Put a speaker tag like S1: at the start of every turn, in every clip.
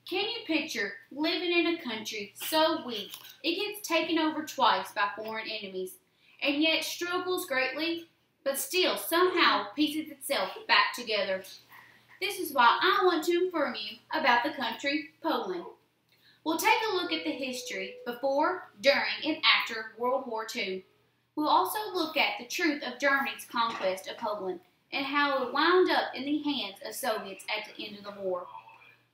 S1: Can you picture living in a country so weak it gets taken over twice by foreign enemies, and yet struggles greatly, but still somehow pieces itself back together? This is why I want to inform you about the country Poland. We'll take a look at the history before, during, and after World War II. We'll also look at the truth of Germany's conquest of Poland and how it wound up in the hands of Soviets at the end of the war.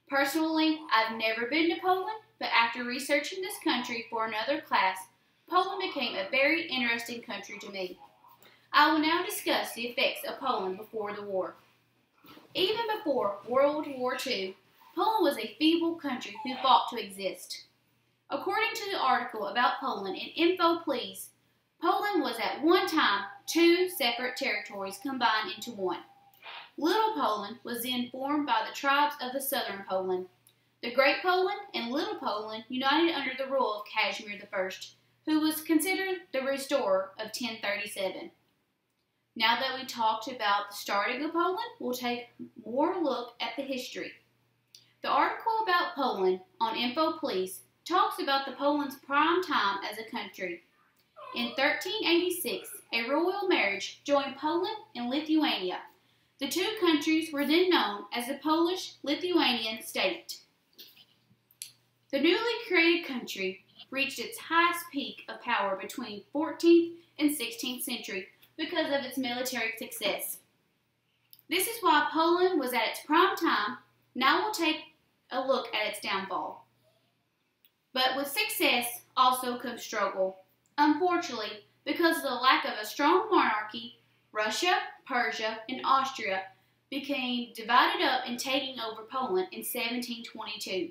S1: Personally, I've never been to Poland, but after researching this country for another class, Poland became a very interesting country to me. I will now discuss the effects of Poland before the war. Even before World War II, Poland was a feeble country who fought to exist. According to the article about Poland in Info Please, Poland was at one time two separate territories combined into one. Little Poland was then formed by the tribes of the southern Poland. The Great Poland and Little Poland united under the rule of Casimir I, who was considered the restorer of 1037. Now that we talked about the starting of Poland, we'll take more look at the history. The article about Poland on Info Please talks about the Poland's prime time as a country. In 1386, a royal marriage joined Poland and Lithuania. The two countries were then known as the Polish-Lithuanian state. The newly created country reached its highest peak of power between 14th and 16th century because of its military success. This is why Poland was at its prime time. Now we'll take a look at its downfall. But with success also comes struggle. Unfortunately, because of the lack of a strong monarchy, Russia, Persia, and Austria became divided up and taking over Poland in 1722.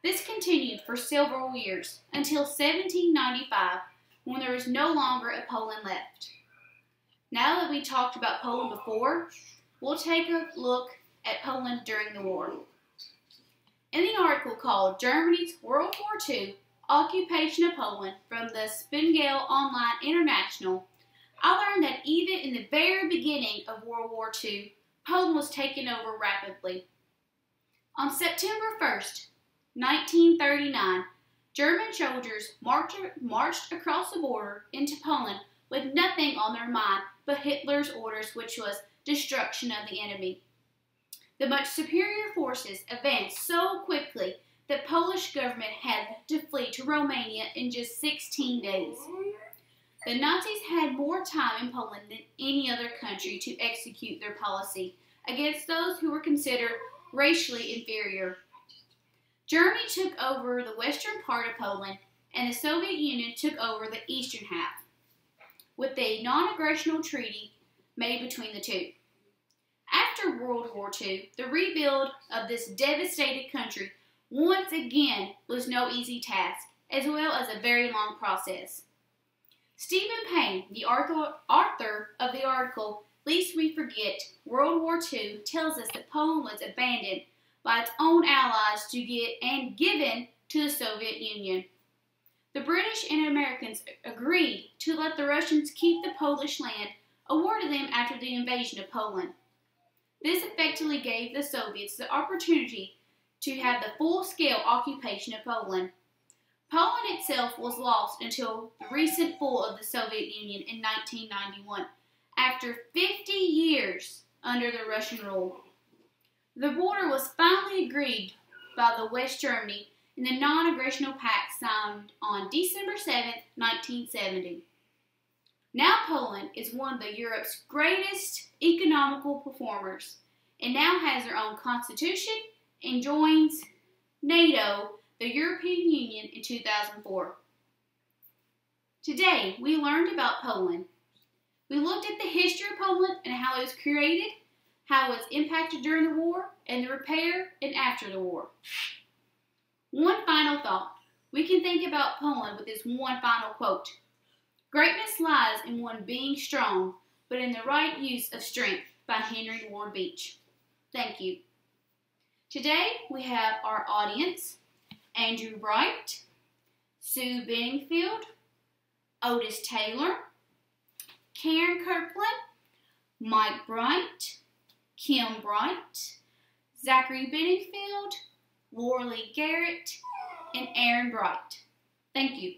S1: This continued for several years until 1795, when there was no longer a Poland left. Now that we talked about Poland before, we'll take a look at Poland during the war. In the article called Germany's World War II Occupation of Poland from the Spiegel Online International, I learned that even in the very beginning of World War II, Poland was taken over rapidly. On September 1st, 1939, German soldiers marched across the border into Poland with nothing on their mind but Hitler's orders, which was destruction of the enemy. The much superior forces advanced so quickly that Polish government had to flee to Romania in just 16 days. The Nazis had more time in Poland than any other country to execute their policy against those who were considered racially inferior. Germany took over the western part of Poland, and the Soviet Union took over the eastern half, with a non-aggression treaty made between the two. After World War II, the rebuild of this devastated country once again was no easy task, as well as a very long process. Stephen Payne, the author of the article Least We Forget, World War II, tells us that Poland was abandoned by its own allies and given to the Soviet Union. The British and Americans agreed to let the Russians keep the Polish land awarded them after the invasion of Poland. This effectively gave the Soviets the opportunity to have the full-scale occupation of Poland. Poland itself was lost until the recent fall of the Soviet Union in 1991, after 50 years under the Russian rule. The border was finally agreed by the West Germany in the Non-Aggression Pact signed on December 7, 1970. Now Poland is one of Europe's greatest economical performers and now has their own constitution and joins NATO, the European Union, in 2004. Today, we learned about Poland. We looked at the history of Poland and how it was created, how it was impacted during the war, and the repair and after the war. One final thought. We can think about Poland with this one final quote. Greatness lies in one being strong, but in the right use of strength, by Henry Ward Beach. Thank you. Today, we have our audience, Andrew Bright, Sue Benningfield, Otis Taylor, Karen Kirkland, Mike Bright, Kim Bright, Zachary Benningfield, Laura Lee Garrett, and Aaron Bright. Thank you.